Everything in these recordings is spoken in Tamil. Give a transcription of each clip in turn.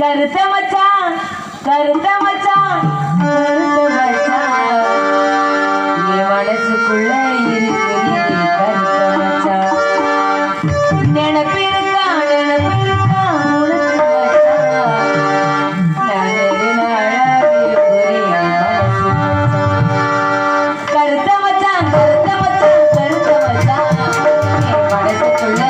கருத்த மச்சான் கருத்த மச்சான் என் மனசுக்குள்ள இருக்கு கருத்த மச்சான் நினைப்பிருக்கா நினைப்பிருக்கா கருத்த மச்சான் கருத்த மச்சான் கருத்த மச்சான் என் மனசுக்குள்ள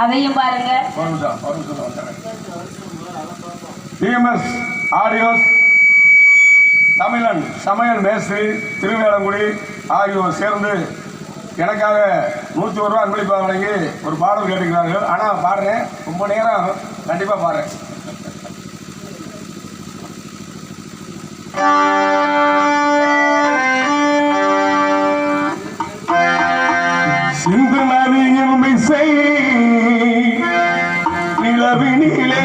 அதையும் பாருங்க. டிஎம்எஸ் ஆடியோஸ் தமிழன் சமையல் மேஸ்திரி திருவேலங்குடி ஆகியோர் சேர்ந்து எனக்காக 101 ரூபா அன்பளிப்பாக வழங்கி ஒரு பாடல் கேட்டுக்கிறார்கள். ஆனால் பாடுறேன், ரொம்ப நேரம் கண்டிப்பாக பாடுறேன். சிந்து நதியின் மிசை நிலவினிலே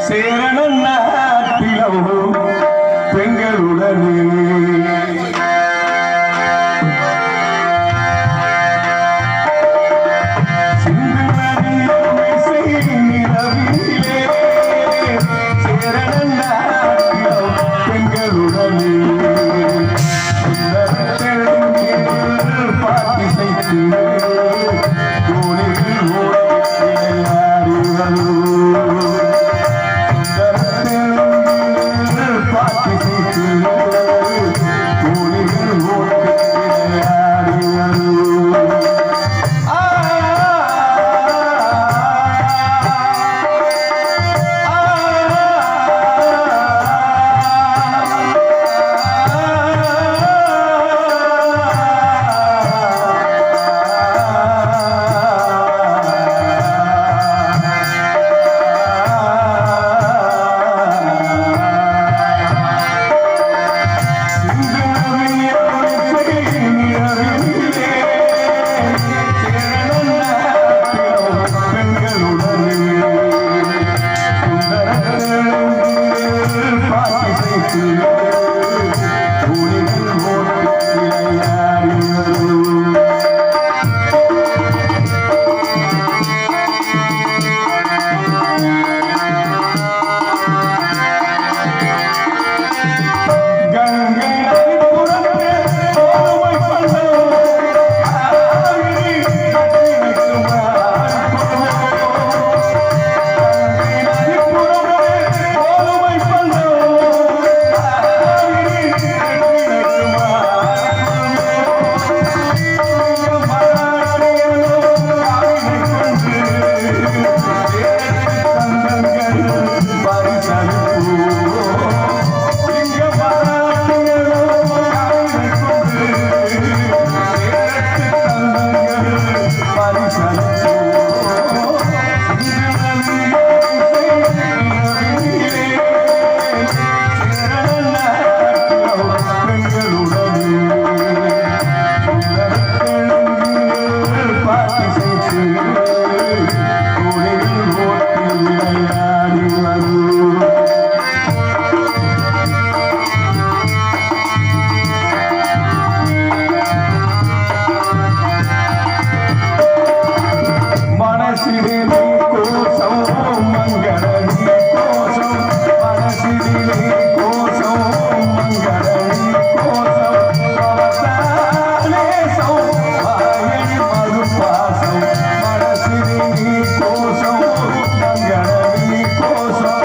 சேரண நாட்டிலும் பெண்களுடனே சிந்து நதியின் மிசை நிலவினிலே சேரண நாட்டிலும் பெண்களுடனே தோணிகள் ஓடி விளையாடுகள் சேர்த்து தோழிகள் ஓட்டி விளையாடி வரும் మనసిని కోసం మంగళని కోసం మనసిని కోసం మంగళని కోసం అవతాలేసం ఆయని మధుపాసం మనసిని కోసం మంగళని కోసం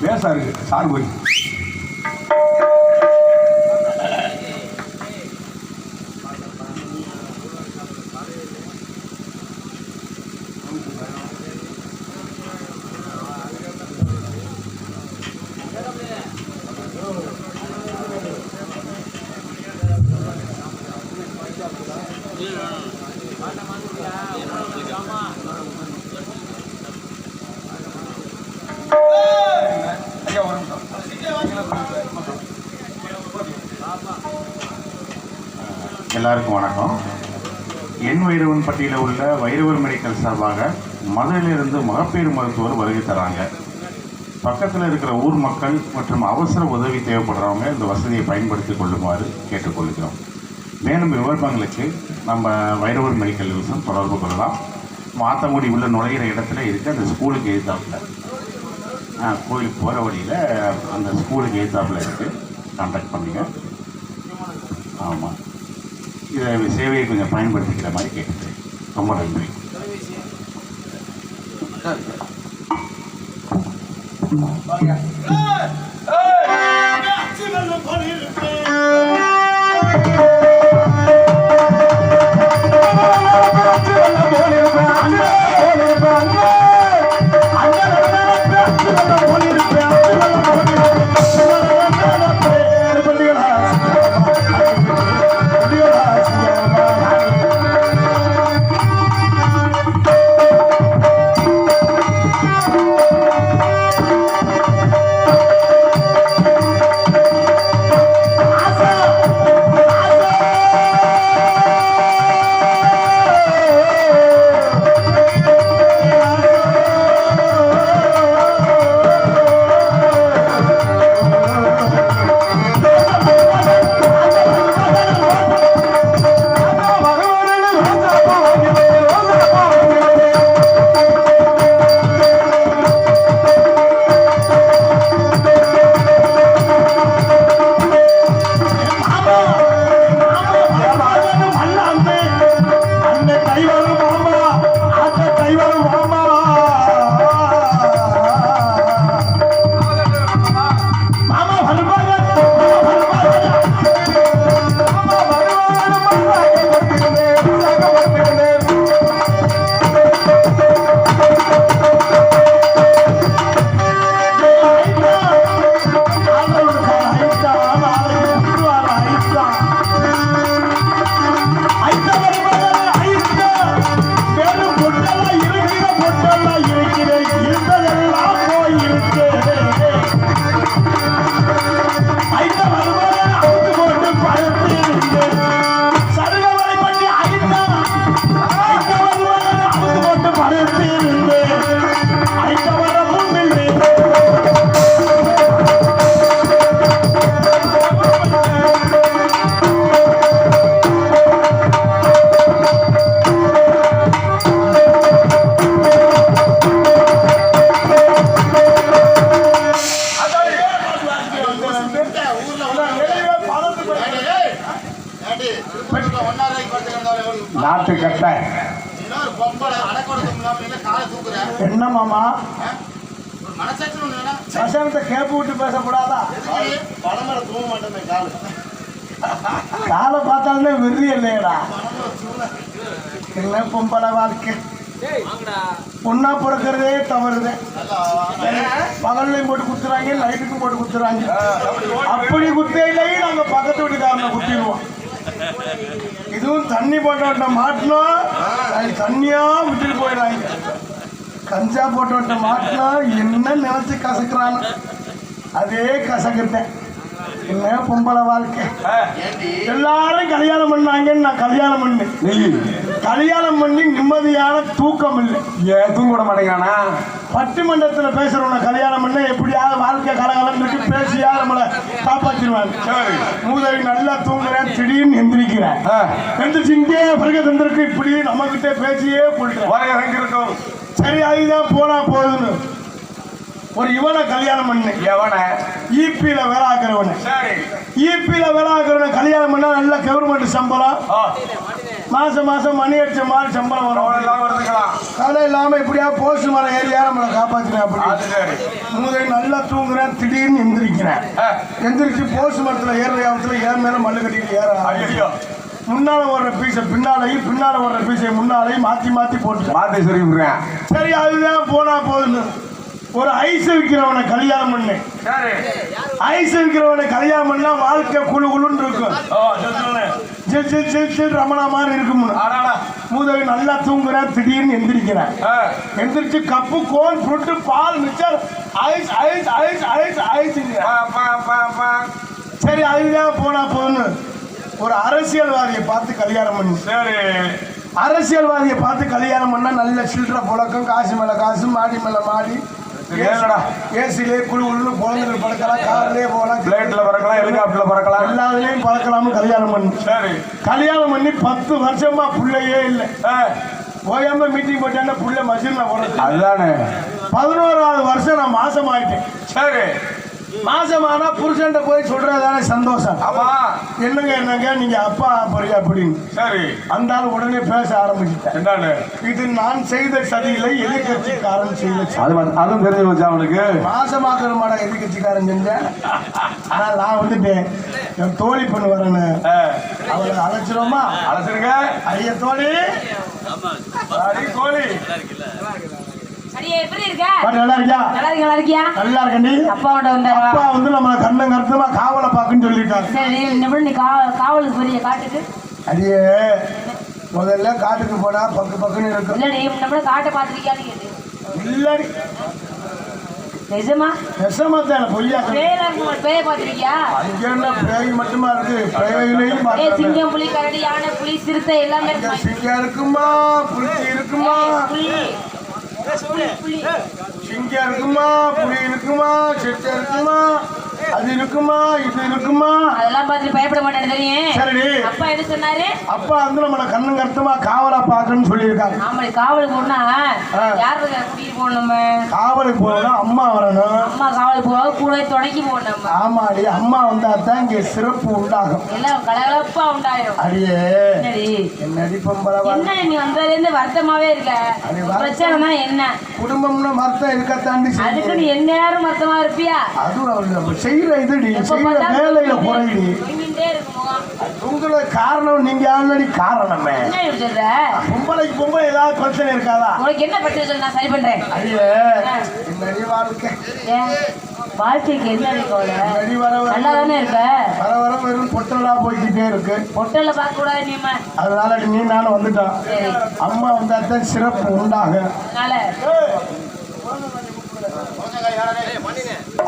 பேசா இருக்கு சார் போய் எல்லாருக்கும் வணக்கம். என் வைரவன் பட்டியலில் உள்ள வைரவர் மெடிக்கல் சார்பாக மதுரையிலிருந்து மகப்பேறு மருத்துவர் வருகை தராங்க. பக்கத்தில் இருக்கிற ஊர் மக்கள் மற்றும் அவசர உதவி தேவைப்படுறவங்க இந்த வசதியை பயன்படுத்தி கொள்ளுமாறு கேட்டுக்கொள்கிறோம். மேலும் விவரங்களுக்கு நம்ம வைரவர் மெடிக்கல் யூஸும் தொடர்பு கொள்ளலாம். மாத்தங்குடி உள்ள நுழையிற இடத்துல இருக்க அந்த ஸ்கூலுக்கு எதிர்த்தாப்பில் கோயிலுக்கு போகிற வழியில் அந்த ஸ்கூலுக்கு எதிர்த்தாப்பில் இருக்குது. கான்டாக்ட் பண்ணுங்க. ஆமாம், இதை சேவையை கொஞ்சம் பயன்படுத்திக்கிற மாதிரி கேட்டுக்கிறேன். ரொம்ப நன்றி. போலிருப்பேன் நாட்டு கட்டை என்ன மாமா சசனத்தை கேப்பு விட்டு பேசக்கூடாதா? காலை பார்த்தாலுமே வெறி இல்லையடா. என்ன பொம்பளை வாழ்க்கை பொண்ணா பிறக்கிறதே தவறுது. பகல்லையும் போட்டு குத்துறாங்க, லைட்டுக்கும் போட்டு குத்துறாங்க. அப்படி குத்தையிலேயே நாங்க பக்கத்து வீட்டுக்காரனை குத்திடுவோம். இதுவும் தண்ணி போட்டவட்ட மாட்டினா அது தண்ணியா விட்டுட்டு போயிடுறாங்க. கஞ்சா போட்டவட்ட மாட்டினா என்ன நினைச்சு கசக்குறான்னு அதே கசக்குத்தேன். என்ன பொம்பளை வாழ்க்கை. எல்லாரும் கல்யாணம் பண்ணாங்கன்னு நான் கல்யாணம் பண்ணேன். கல்யாணம் பண்ணி நிம்மதியான தூக்கம் இல்லை. ஏன் தூங்க மாட்டேங்கானா? பட்டிமன்றத்தில் பேசுறவன கல்யாணம் பண்ண எப்படியாவது வாழ்க்கை கலகலம் இருக்கு பேசியா நம்மளை காப்பாற்றிடுவாங்க. மூதவி நல்லா தூங்குறேன், திடீர்னு எந்திரிக்கிறேன். எந்திரிச்சு இங்கே பிறகு தந்திருக்கு இப்படி நம்ம கிட்டே பேசியே போயிட்டு சரி அதுதான் போனா போகுதுன்னு ஒரு இவனை கல்யாணம் பண்ணு. எவனை? ஈபியில வேலை ஆக்குறவனை. ஈபியில வேலை ஆக்குறவனை கல்யாணம் பண்ணா நல்ல கவர்மெண்ட் சம்பளம். மாசம் மாசம் மணி அடிச்ச மாதிரி சம்பளம் வரும். கதை இல்லாம இப்படியா போஸ்ட் மரம் ஏரியா நம்மளை காப்பாத்துறேன். அப்படி மூதை நல்லா தூங்குறேன், திடீர்னு எந்திரிக்கிறேன். எந்திரிச்சு போஸ்ட் மரத்துல ஏற யாபத்துல ஏற மேல மல்லு கட்டிட்டு ஏற முன்னால வர்ற பீஸை பின்னாலையும் பின்னால வர்ற பீஸை முன்னாலையும் மாத்தி மாத்தி போட்டு மாத்தி சொல்லிவிடுறேன். சரி அதுதான் போனா போதுன்னு ஒரு ஐஸ் விற்கிறவனை கல்யாணம் பண்ணு. ஐஸ் விற்கிறவனை கல்யாணம் பண்ணா வாழ்க்கை குழு குழுன்னு இருக்கும். ரமணா மாதிரி இருக்கும். மூதவி நல்லா தூங்குறேன், திடீர்னு எந்திரிக்கிறேன். எந்திரிச்சு கப்பு கோன் ஃப்ரூட்டு பால் மிச்சர் ice ice ice ice ice. சரி அதுதான் போனா போதுன்னு ஒரு அரசியல்வாதியை பார்த்து கல்யாணம் பண்ணு. சரி அரசியல்வாதியை பார்த்து கல்யாணம் பண்ணா நல்ல சில்லற புழக்கம், காசு மேல காசு, மாடி மேல மாடி, ஏசிலே குழு குழுன்னு குழந்தைகள் பறக்கலாம், கார்லயே போகலாம், பிளேட்ல பறக்கலாம், ஹெலிகாப்டர்ல பறக்கலாம், எல்லாத்துலயும் பறக்கலாம்னு கல்யாணம் பண்ணு. சரி கல்யாணம் பண்ணி 10 வருஷமா புள்ளையே இல்லை. ஓயாம மீட்டிங் போட்டேன்னா புள்ள மசின்ல போறது. அதுதானே 11வது வருஷம் நான் மாசம் ஆயிட்டேன். சரி மாசமானா புருஷன் போய் சொல்றதானே சந்தோஷம். ஆமா என்னங்க என்னங்க நீங்க அப்பா போறியா அப்படின்னு. சரி அந்த ஆள் உடனே பேச ஆரம்பிச்சுட்டேன். இது நான் செய்த சதியில எதிர்கட்சிக்காரன் செய்த. அதுவும் தெரிஞ்சு வச்சா அவனுக்கு மாசமாக்குற மாட எதிர்கட்சிக்காரன் செஞ்சேன். ஆனா நான் வந்துட்டேன் என் தோழி பண்ணு வரேன்னு அவளை அழைச்சிருவோமா? அழைச்சிருங்க ஐயா தோழி. தோழி நல்லா இருக்கியா? நல்லா இருக்கண்டி. அப்பா வந்து நம்ம கண்ணம் கருத்துமா காவலை பாக்குன்னு சொல்லிட்டாங்க. காவலுக்கு போறிய காட்டுக்கு? அடியே முதல்ல காட்டுக்கு போனா பக்கு பக்குன்னு இருக்கும். காட்டை பாத்துருக்கியான்னு கேட்டு இல்லடி நெசமா தானே பொய்யா பேய பாத்துருக்கியா? அங்க என்ன பேய் மட்டுமா இருக்கு? பேயிலையும் சிங்கம், புலி, கரடி, யானை, புலி, சிறுத்தை எல்லாமே சிங்கம் இருக்குமா? புலி இருக்குமா? சிங்கம் இருக்குமா? புலி இருக்குமா? சிறுத்தை இருக்குமா? அது இருக்குமா? இது இருக்குமா? அதெல்லாம் பார்த்து பயப்பட மாட்டேன்னு தெரியும். சரி அப்பா என்ன சொன்னாரு? அப்பா வந்து நம்மள கண்ணும் கருத்துமா காவலா பாக்கணும்னு சொல்லியிருக்காங்க. ஆமா காவலுக்கு போனா யாரு கூட்டிட்டு போகணும்? நம்ம காவலுக்கு போனா அம்மா வரணும். அம்மா காவலுக்கு போக கூட துணைக்கு போகணும். ஆமாடி அம்மா வந்தா தான் இங்க சிறப்பு உண்டாகும். எல்லாம் கலகலப்பா உண்டாயிரும். அடியே என்னடி பொம்பளை என்ன நீ வந்ததுல இருந்து வருத்தமாவே இருக்க? பிரச்சனை என்ன? குடும்பம்னா வருத்தம் இருக்கத்தாண்டி அதுக்கு நீ என்ன நேரம் வருத்தமா இருப்பியா? அதுவும் செய்யற இதுடி செய்யற வேலையில குறையுடி. உங்களுக்கு காரணம் நீங்க ஆல்ரெடி காரணமே. பொம்பளைக்கு பொம்பளை ஏதாவது பிரச்சனை இருக்காதா? உனக்கு என்ன பிரச்சனை சொல்லு நான் சரி பண்றேன். ஐயே என்னடி வாழ்க்கை வாழ்க்கைக்கு என்ன நல்லா தானே இருக்க? வர வர வெறும் பொட்டலா போய்கிட்டே இருக்கு. பொட்டல பார்க்க கூடாது நீ. அதனால நீ நானும் வந்துட்டோம். அம்மா வந்தாத்தான் சிறப்பு உண்டாக.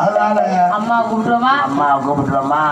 அதனால அம்மா கூப்பிடுறோமா? அம்மா கூப்பிடுறோமா?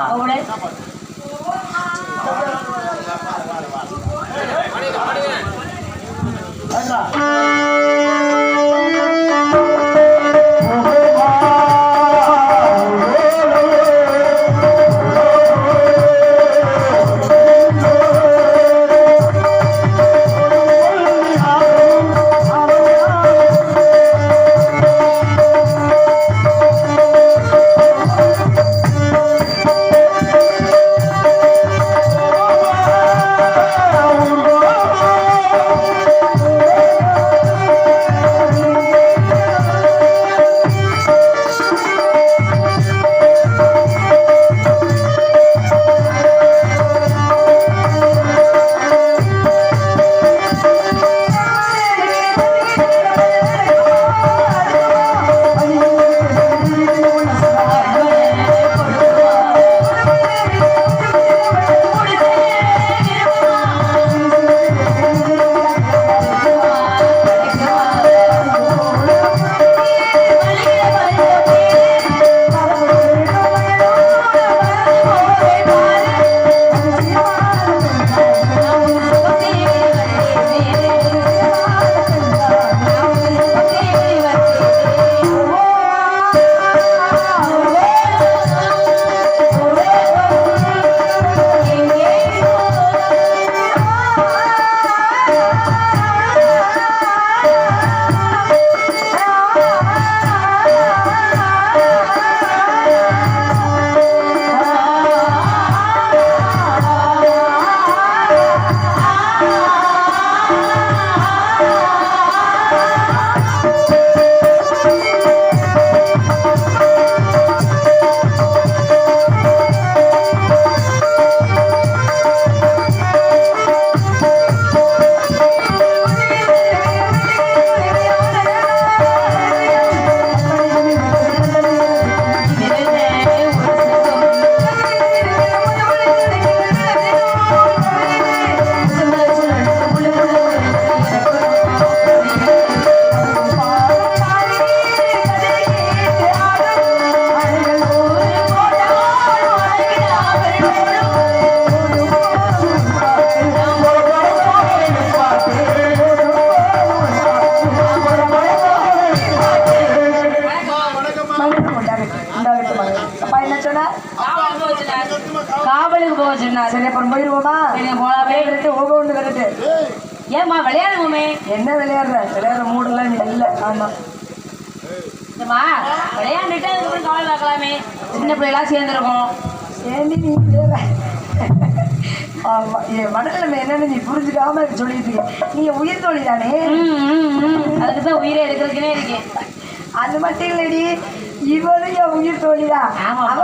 நீங்க போலாமே. ஒவ்வொன்று விரட்டு. ஏம்மா விளையாடுவோமே. என்ன விளையாடுற மூடெல்லாம் நீ இல்லை. ஆமா ஏம்மா விளையாண்டுட்டு அதுக்கப்புறம் கவலை பார்க்கலாமே. சின்ன பிள்ளைலாம் சேர்ந்துருக்கோம். ஏண்டி நீ வேற ஆமா என் மனநிலைமை என்னன்னு நீ புரிஞ்சுக்காம சொல்லிட்டு இருக்க. நீ உயிர் தோழி தானே? அதுக்கு தான் உயிரை எடுக்கிறதுக்குனே இருக்கேன். அது மட்டும் இல்லடி, இவனும் என் உயிர் தோழிதான். ஆமா.